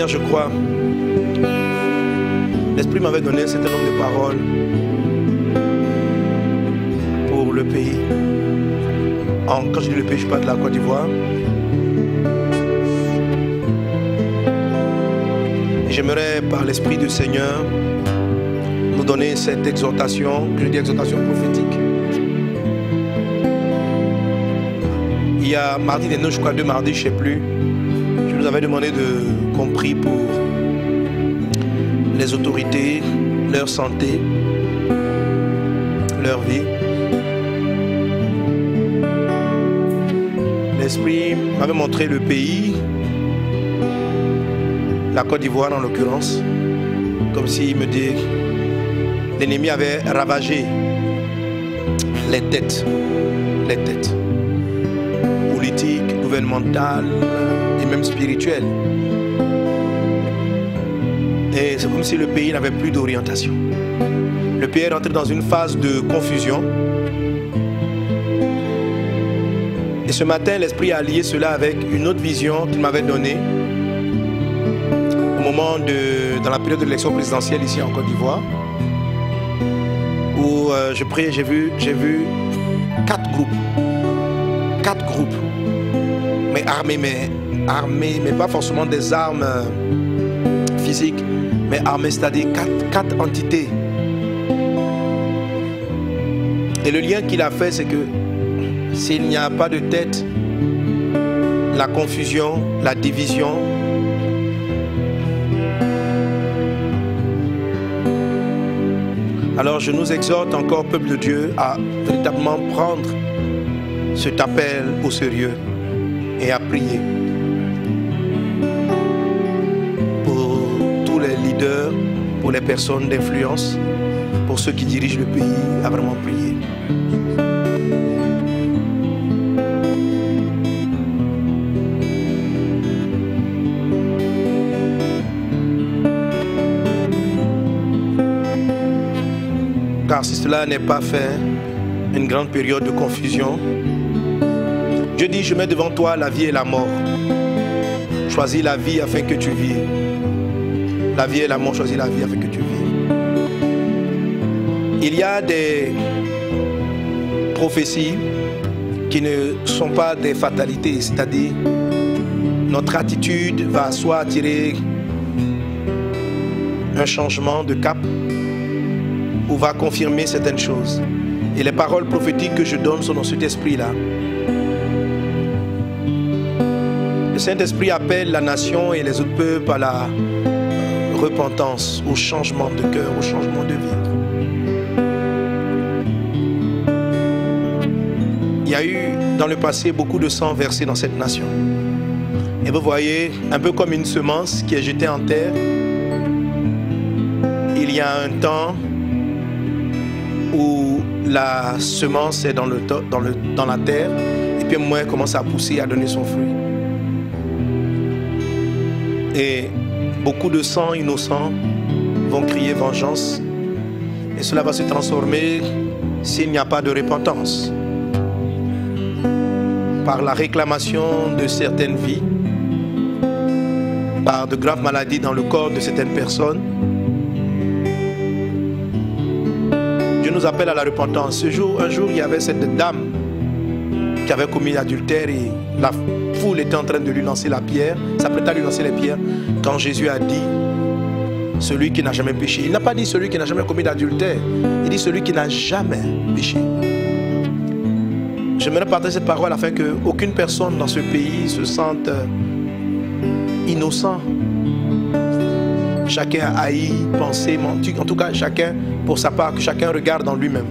Hier, je crois, l'Esprit m'avait donné un certain nombre de paroles pour le pays. Quand je dis le pays, je parle de la Côte d'Ivoire. J'aimerais, par l'Esprit du Seigneur, nous donner cette exhortation, que je dis exhortation prophétique. Il y a mardi dernier, je crois 2 mardis, je ne sais plus, je nous avais demandé qu'on prie pour les autorités, leur santé, leur vie. L'Esprit m'avait montré le pays, la Côte d'Ivoire en l'occurrence, comme s'il me dit l'ennemi avait ravagé les têtes politiques, gouvernementales et même spirituelles. Et c'est comme si le pays n'avait plus d'orientation. Le pays est rentré dans une phase de confusion. Et ce matin, l'Esprit a lié cela avec une autre vision qu'il m'avait donnée au moment dans la période de l'élection présidentielle ici en Côte d'Ivoire, où je priais, j'ai vu 4 groupes, mais armés, mais pas forcément des armes physiques, mais armés, c'est-à-dire 4 entités. Et le lien qu'il a fait, c'est que s'il n'y a pas de tête, la confusion, la division, alors je nous exhorte encore, peuple de Dieu, à véritablement prendre cet appel au sérieux et à prier pour tous les leaders, pour les personnes d'influence, pour ceux qui dirigent le pays, à vraiment prier. Car si cela n'est pas fait, une grande période de confusion, Dieu dit, je mets devant toi la vie et la mort. Choisis la vie afin que tu vives. La vie et la mort, choisis la vie afin que tu vives. Il y a des prophéties qui ne sont pas des fatalités, c'est-à-dire notre attitude va soit attirer un changement de cap ou va confirmer certaines choses. Et les paroles prophétiques que je donne sont dans cet esprit-là. Le Saint-Esprit appelle la nation et les autres peuples à la repentance, au changement de cœur, au changement de vie. Il y a eu dans le passé beaucoup de sang versé dans cette nation. Et vous voyez, un peu comme une semence qui est jetée en terre, il y a un temps où la semence est dans la terre et puis moi elle commence à pousser, à donner son fruit. Et beaucoup de sang innocents vont crier vengeance et cela va se transformer s'il n'y a pas de repentance par la réclamation de certaines vies, par de graves maladies dans le corps de certaines personnes. Dieu nous appelle à la repentance. Un jour, il y avait cette dame qui avait commis l'adultère et la foule était en train de lui lancer la pierre, s'apprêtait à lui lancer les pierres, quand Jésus a dit celui qui n'a jamais péché. Il n'a pas dit celui qui n'a jamais commis d'adultère, il dit celui qui n'a jamais péché. J'aimerais partager cette parole afin qu'aucune personne dans ce pays se sente innocent. Chacun a haï, pensé, menti. En tout cas, chacun pour sa part, que chacun regarde en lui-même.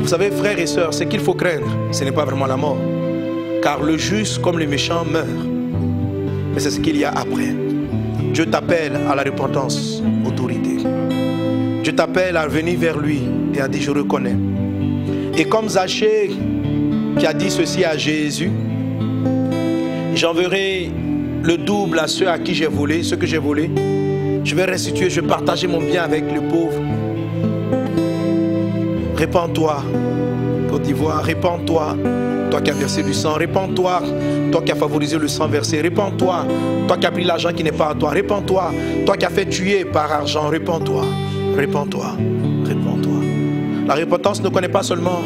Vous savez, frères et sœurs, ce qu'il faut craindre, ce n'est pas vraiment la mort. Car le juste comme le méchant meurt. Mais c'est ce qu'il y a après. Dieu t'appelle à la repentance, autorité. Dieu t'appelle à venir vers lui et a dit, je reconnais. Et comme Zachée qui a dit ceci à Jésus, j'enverrai le double à ceux à qui j'ai volé, ceux que j'ai volés. Je vais restituer, je vais partager mon bien avec le pauvre. Répands-toi, Côte d'Ivoire, répands-toi, toi qui as versé du sang, répands-toi, toi qui as favorisé le sang versé, répands-toi, toi qui as pris l'argent qui n'est pas à toi, répands-toi, toi qui as fait tuer par argent, répands-toi, répands-toi, répands-toi. La repentance ne connaît pas seulement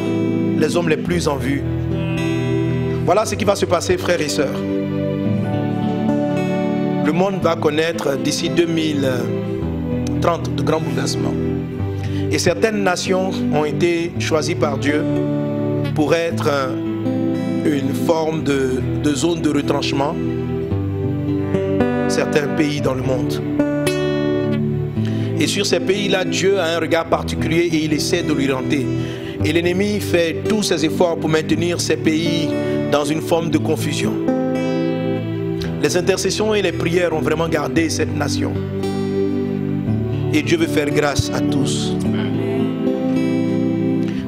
les hommes les plus en vue. Voilà ce qui va se passer, frères et sœurs. Le monde va connaître d'ici 2030 de grands bouleversements. Et certaines nations ont été choisies par Dieu pour être une forme de zone de retranchement. Certains pays dans le monde. Et sur ces pays-là, Dieu a un regard particulier et il essaie de l'orienter. Et l'ennemi fait tous ses efforts pour maintenir ces pays dans une forme de confusion. Les intercessions et les prières ont vraiment gardé cette nation. Et Dieu veut faire grâce à tous.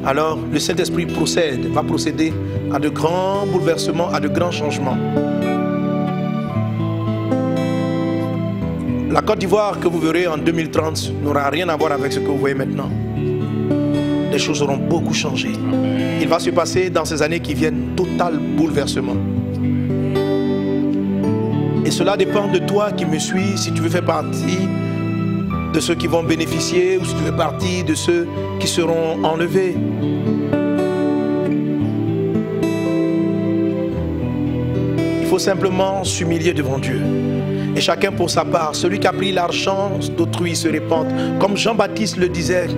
Alors, le Saint-Esprit va procéder à de grands bouleversements, à de grands changements. La Côte d'Ivoire que vous verrez en 2030 n'aura rien à voir avec ce que vous voyez maintenant. Les choses auront beaucoup changé. Il va se passer dans ces années qui viennent total bouleversement. Et cela dépend de toi qui me suis, si tu veux faire partie de ceux qui vont bénéficier ou si tu fais partie de ceux qui seront enlevés. Il faut simplement s'humilier devant Dieu. Et chacun pour sa part. Celui qui a pris l'argent d'autrui se répand. Comme Jean-Baptiste le disait.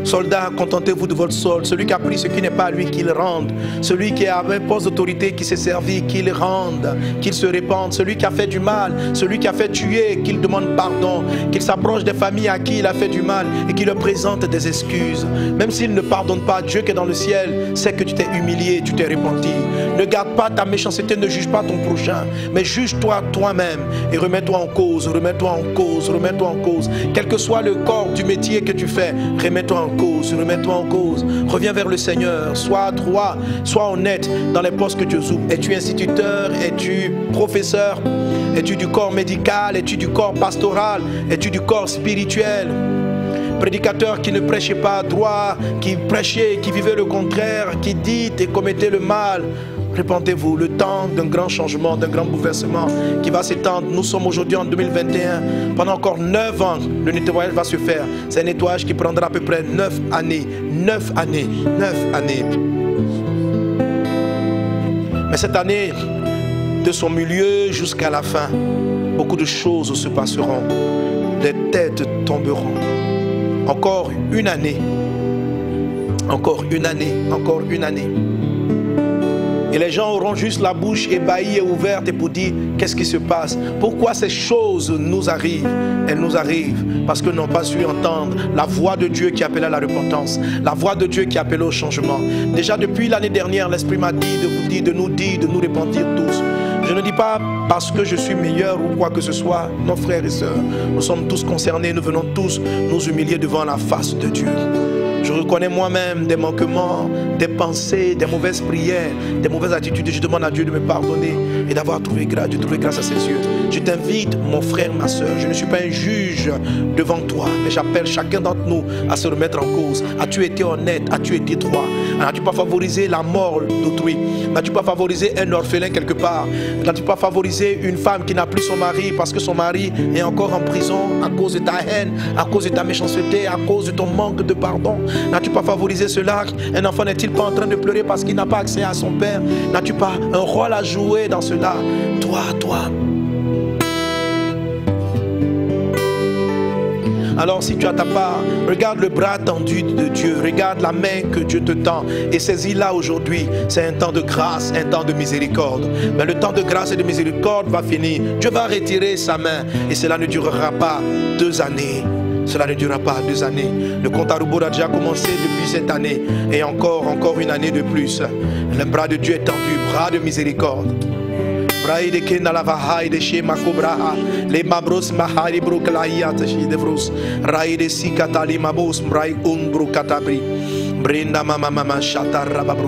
Soldats, contentez-vous de votre solde. Celui qui a pris ce qui n'est pas à lui, qu'il rende. Celui qui avait un poste d'autorité, qui s'est servi, qu'il rende, qu'il se répande. Celui qui a fait du mal, celui qui a fait tuer, qu'il demande pardon. Qu'il s'approche des familles à qui il a fait du mal et qu'il leur présente des excuses. Même s'il ne pardonne pas, Dieu qui est dans le ciel sait que tu t'es humilié, tu t'es repenti. Ne garde pas ta méchanceté, ne juge pas ton prochain, mais juge-toi toi-même et remets-toi en cause, remets-toi en cause, remets-toi en cause. Quel que soit le corps du métier que tu fais, remets-toi en cause, remets-toi en cause. Reviens vers le Seigneur, sois droit, sois honnête dans les postes que Dieu ouvre. Es-tu instituteur, es-tu professeur, es-tu du corps médical, es-tu du corps pastoral, es-tu du corps spirituel? Prédicateur qui ne prêchait pas droit, qui prêchait, qui vivait le contraire, qui dit et commettait le mal. Répentez-vous, le temps d'un grand changement, d'un grand bouleversement qui va s'étendre. Nous sommes aujourd'hui en 2021. Pendant encore 9 ans, le nettoyage va se faire. C'est un nettoyage qui prendra à peu près 9 années. 9 années. 9 années. Mais cette année, de son milieu jusqu'à la fin, beaucoup de choses se passeront. Des têtes tomberont. Encore une année. Encore une année. Encore une année. Et les gens auront juste la bouche ébahie et ouverte et pour dire qu'est-ce qui se passe. Pourquoi ces choses nous arrivent? Elles nous arrivent parce que nous n'avons pas su entendre la voix de Dieu qui appelle à la repentance, la voix de Dieu qui appelle au changement. Déjà depuis l'année dernière, l'Esprit m'a dit de vous dire, de nous repentir tous. Je ne dis pas parce que je suis meilleur ou quoi que ce soit. Nos frères et sœurs, nous sommes tous concernés, nous venons tous nous humilier devant la face de Dieu. Je reconnais moi-même des manquements, des pensées, des mauvaises prières, des mauvaises attitudes. Je demande à Dieu de me pardonner et d'avoir trouvé grâce, de trouver grâce à ses yeux. Je t'invite, mon frère, ma soeur, je ne suis pas un juge devant toi, mais j'appelle chacun d'entre nous à se remettre en cause. As-tu été honnête? As-tu été droit? N'as-tu pas favorisé la mort d'autrui? N'as-tu pas favorisé un orphelin quelque part? N'as-tu pas favorisé une femme qui n'a plus son mari parce que son mari est encore en prison à cause de ta haine, à cause de ta méchanceté, à cause de ton manque de pardon? N'as-tu pas favorisé cela? Un enfant n'est-il pas en train de pleurer parce qu'il n'a pas accès à son père? N'as-tu pas un rôle à jouer dans cela? Toi. Alors si tu as ta part, regarde le bras tendu de Dieu, regarde la main que Dieu te tend et saisis-la aujourd'hui. C'est un temps de grâce, un temps de miséricorde. Mais le temps de grâce et de miséricorde va finir. Dieu va retirer sa main et cela ne durera pas 2 années. Cela ne durera pas 2 années. Le compte à rebours a déjà commencé depuis cette année et encore une année de plus. Le bras de Dieu est tendu, bras de miséricorde. Braide que na lava haide shema cobraha le mabros mahari broklaiat shi devros raide sikatali mabos brai umbro katabri brenda mama shata rababru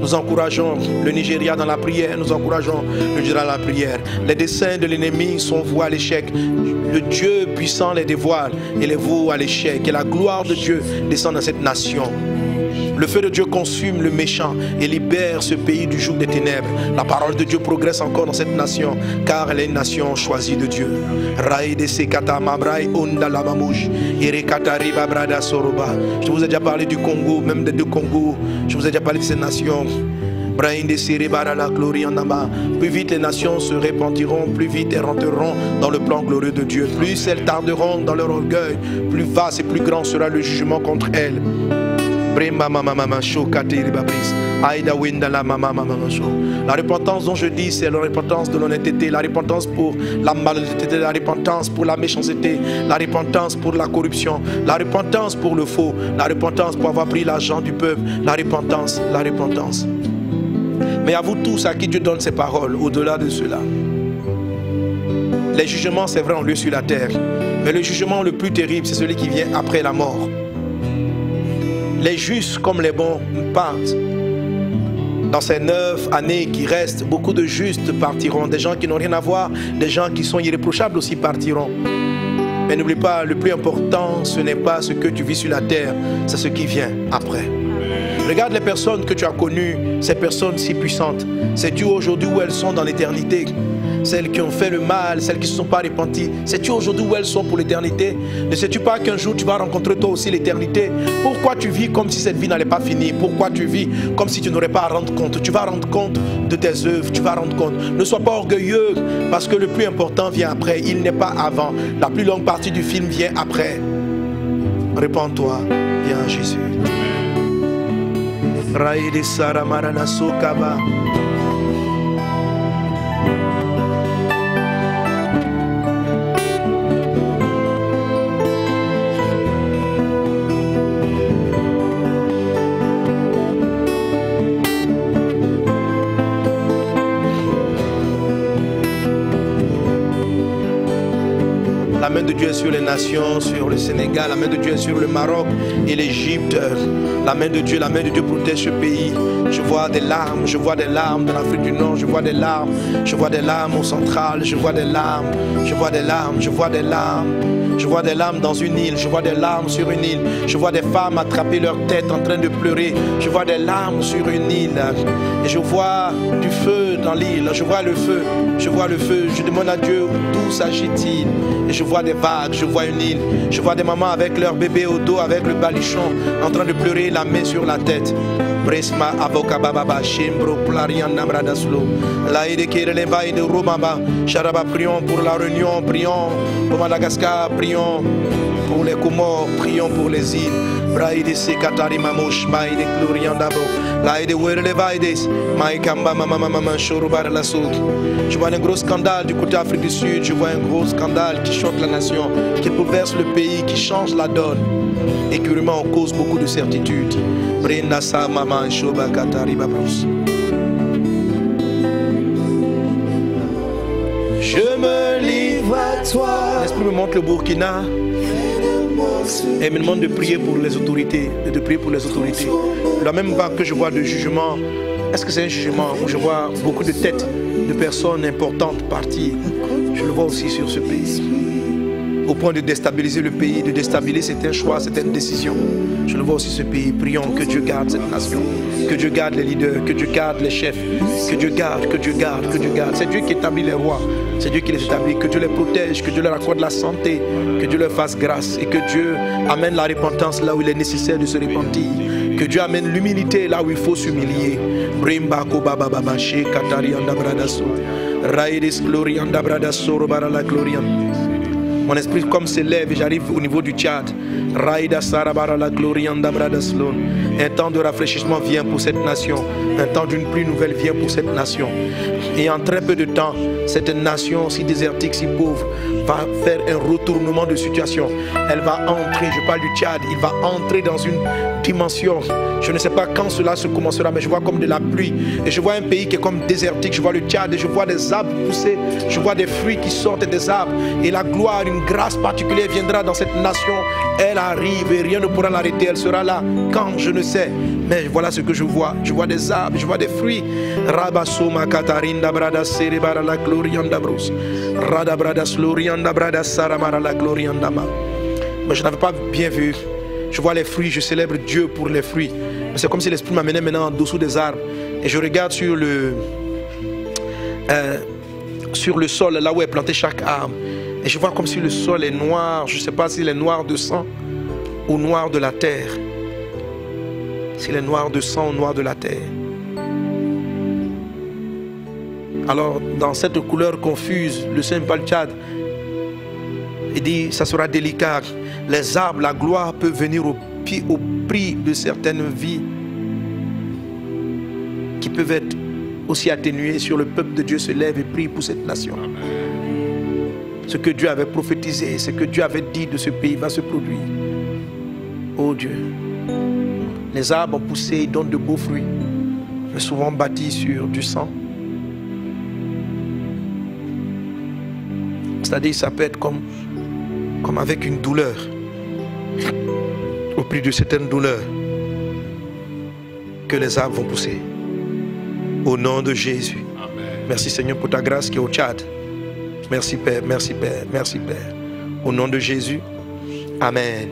Nous encourageons le Nigeria dans la prière. Nous encourageons le Nigeria dans la prière. Les desseins de l'ennemi sont voués à l'échec. Le Dieu puissant les dévoile et les voue à l'échec. Et la gloire de Dieu descend dans cette nation. Le feu de Dieu consume le méchant et libère ce pays du joug des ténèbres. La parole de Dieu progresse encore dans cette nation, car elle est une nation choisie de Dieu. Je vous ai déjà parlé du Congo, même des deux Congos. Je vous ai déjà parlé de ces nations. Plus vite les nations se répentiront, plus vite elles rentreront dans le plan glorieux de Dieu. Plus elles tarderont dans leur orgueil, plus vaste et plus grand sera le jugement contre elles. La repentance dont je dis, c'est la repentance de l'honnêteté, la repentance pour la malhonnêteté, la repentance pour la méchanceté, la repentance pour la corruption, la repentance pour le faux, la repentance pour avoir pris l'argent du peuple, la repentance, la repentance. Mais à vous tous à qui Dieu donne ses paroles, au-delà de cela. Les jugements, c'est vrai, ont lieu sur la terre. Mais le jugement le plus terrible, c'est celui qui vient après la mort. Les justes comme les bons partent. Dans ces 9 années qui restent, beaucoup de justes partiront. Des gens qui n'ont rien à voir, des gens qui sont irréprochables aussi partiront. Mais n'oublie pas, le plus important, ce n'est pas ce que tu vis sur la terre, c'est ce qui vient après. Regarde les personnes que tu as connues, ces personnes si puissantes. Sais-tu aujourd'hui où elles sont dans l'éternité? Celles qui ont fait le mal, celles qui ne se sont pas repenties. Sais-tu aujourd'hui où elles sont pour l'éternité? Ne sais-tu pas qu'un jour tu vas rencontrer toi aussi l'éternité? Pourquoi tu vis comme si cette vie n'allait pas finir? Pourquoi tu vis comme si tu n'aurais pas à rendre compte? Tu vas rendre compte de tes œuvres, tu vas rendre compte. Ne sois pas orgueilleux parce que le plus important vient après. Il n'est pas avant. La plus longue partie du film vient après. Répands-toi, viens à Jésus. Raïde Sara Maranaso Kaba. La main de Dieu est sur les nations, sur le Sénégal, la main de Dieu est sur le Maroc et l'Égypte. La main de Dieu protège ce pays. Je vois des larmes dans l'Afrique du Nord, je vois des larmes au central, je vois des larmes dans une île, je vois des larmes sur une île, je vois des femmes attraper leur tête en train de pleurer, je vois des larmes sur une île et je vois du feu dans l'île, je vois le feu, je demande à Dieu d'où s'agit-il et je vois des vagues, je vois une île, je vois des mamans avec leur bébé au dos, avec le baluchon en train de pleurer, la main sur la tête. Bresma avoka baba chembro plarian namradaslo la ide kerele vai de romaba charaba, prions pour la Réunion, prions pour Madagascar, prions pour les Comores, prions pour les îles. Braide se katari mamosh maide glorian dabo la ide werele vaides maikamba mama chorubar la souk. Je vois un gros scandale du côté Afrique du Sud, je vois un gros scandale qui choque la nation, qui bouleverse le pays, qui change la donne et qui vraiment cause beaucoup de certitudes. Brenda sa maman shoba katari babros. Je me livre à toi. L'Esprit me montre le Burkina et me demande de prier pour les autorités, La même vague que je vois de jugement, est-ce que c'est un jugement où je vois beaucoup de têtes de personnes importantes partir? Je le vois aussi sur ce pays. Au point de déstabiliser le pays, de déstabiliser, c'est un choix, c'est une décision. Je le vois aussi ce pays. Prions que Dieu garde cette nation, que Dieu garde les leaders, que Dieu garde les chefs, que Dieu garde. C'est Dieu qui établit les rois, c'est Dieu qui les établit, que Dieu les protège, que Dieu leur accorde la santé, que Dieu leur fasse grâce et que Dieu amène la repentance là où il est nécessaire de se repentir, que Dieu amène l'humilité là où il faut s'humilier. Mon esprit comme s'élève et j'arrive au niveau du Tchad. Raïda Sarabara la Glorianda Bradaslon. Un temps de rafraîchissement vient pour cette nation. Un temps d'une pluie nouvelle vient pour cette nation. Et en très peu de temps, cette nation si désertique, si pauvre, va faire un retournement de situation. Elle va entrer, je parle du Tchad, il va entrer dans une dimension. Je ne sais pas quand cela se commencera, mais je vois comme de la pluie. Et je vois un pays qui est comme désertique. Je vois le Tchad et je vois des arbres pousser. Je vois des fruits qui sortent des arbres. Et la gloire, une grâce particulière viendra dans cette nation. Elle arrive et rien ne pourra l'arrêter. Elle sera là quand je ne sais. Mais voilà ce que je vois. Je vois des arbres, je vois des fruits. Rabasoma Katarinda Brada Serebara la Glorianda Brus. Rada Brada Slorianda Brada Saramara la Gloriandama. Mais je n'avais pas bien vu. Je vois les fruits, je célèbre Dieu pour les fruits. C'est comme si l'Esprit m'amenait maintenant en dessous des arbres. Et je regarde sur le sol, là où est planté chaque arbre. Et je vois comme si le sol est noir. Je ne sais pas s'il est noir de sang ou noir de la terre. S'il est noir de sang ou noir de la terre. Alors, dans cette couleur confuse, le Saint Paul Tchad, il dit, ça sera délicat. Les arbres, la gloire peut venir au prix de certaines vies qui peuvent être aussi atténuées sur le peuple de Dieu se lève et prie pour cette nation. Ce que Dieu avait prophétisé, ce que Dieu avait dit de ce pays va se produire. Oh Dieu, les arbres ont poussé, ils donnent de beaux fruits, mais souvent bâtis sur du sang. C'est-à-dire, ça peut être comme avec une douleur. Au prix de certaines douleurs que les arbres vont pousser. Au nom de Jésus. Amen. Merci Seigneur pour ta grâce qui est au Tchad. Merci Père, merci Père, merci Père. Au nom de Jésus. Amen.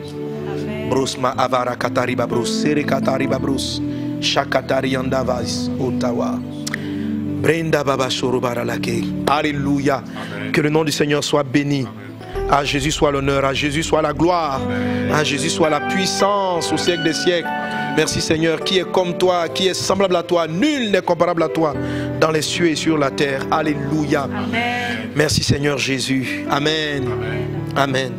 Brosma avara katariba bros, sere katariba bros, shakatari andavas, Ottawa. Brenda baba sorobara lake. Alléluia. Que le nom du Seigneur soit béni. Amen. À Jésus soit l'honneur, à Jésus soit la gloire, amen. À Jésus soit la puissance au siècle des siècles. Merci Seigneur, qui est comme toi, qui est semblable à toi, nul n'est comparable à toi dans les cieux et sur la terre. Alléluia. Amen. Merci Seigneur Jésus. Amen. Amen. Amen.